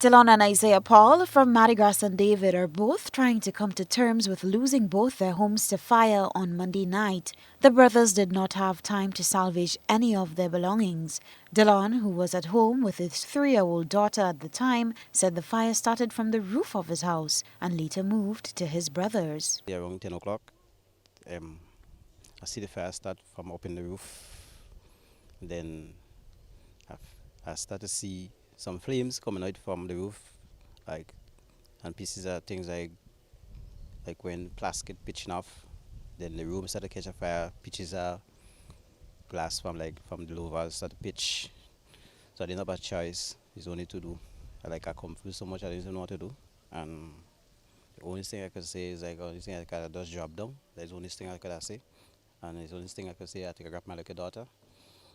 Delon and Isaiah Paul from Madagascar St. David are both trying to come to terms with losing both their homes to fire on Monday night. The brothers did not have time to salvage any of their belongings. Delon, who was at home with his 3-year-old daughter at the time, said the fire started from the roof of his house and later moved to his brother's. Around 10 o'clock, I see the fire start from up in the roof. Then I start to see some flames coming out from the roof, and pieces of things like when plastic pitching off. Then the room started to catch a fire, pieces of glass from the louvers started to pitch. So I didn't have a choice. It's only to do. I confused so much I didn't know what to do. And the only thing I could say is only thing I could just drop down. That's the only thing I could say. And the only thing I could say, I think I grabbed my little daughter.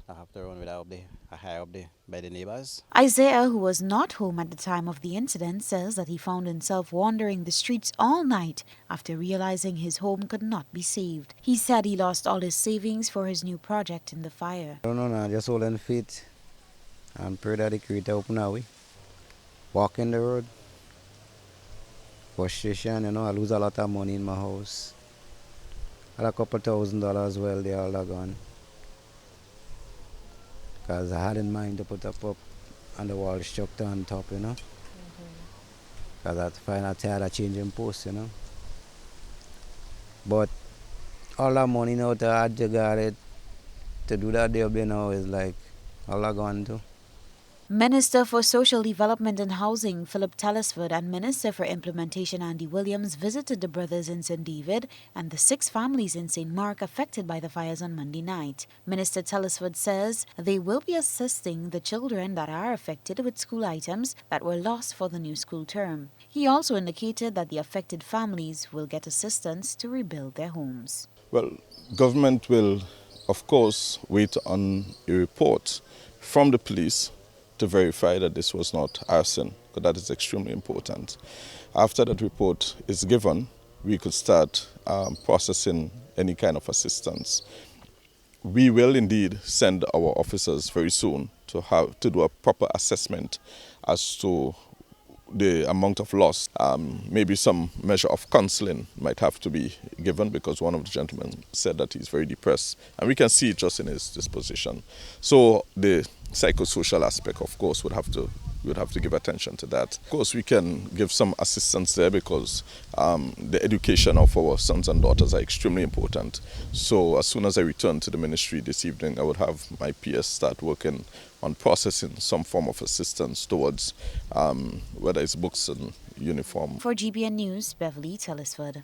I have to run with her up there, higher up there by the neighbors. Isaiah, who was not home at the time of the incident, says that he found himself wandering the streets all night after realizing his home could not be saved. He said he lost all his savings for his new project in the fire. I don't know, nah, just holding faith and pray that the Creator open our way. Walk in the road. Frustration, I lose a lot of money in my house. I had a couple $1,000 as well, they all are gone. Because I had in mind to put up on the wall structure on top, Because I find out tired of changing posts, But all that money now to add to got it, to do that job now is all I gone to. Minister for Social Development and Housing Philip Telesford and Minister for Implementation Andy Williams visited the brothers in St. David and the 6 families in St. Mark affected by the fires on Monday night. Minister Telesford says they will be assisting the children that are affected with school items that were lost for the new school term. He also indicated that the affected families will get assistance to rebuild their homes. Well, government will, of course, wait on a report from the police to verify that this was not arson, because that is extremely important. After that report is given, we could start processing any kind of assistance. We will indeed send our officers very soon to do a proper assessment as to the amount of loss. Maybe some measure of counseling might have to be given, because one of the gentlemen said that he's very depressed, and we can see it just in his disposition. So the psychosocial aspect, of course, we would have to give attention to that. Of course, we can give some assistance there, because the education of our sons and daughters are extremely important. So as soon as I return to the ministry this evening, I would have my PS start working on processing some form of assistance towards whether it's books and uniform. For GBN News, Beverly Telesford.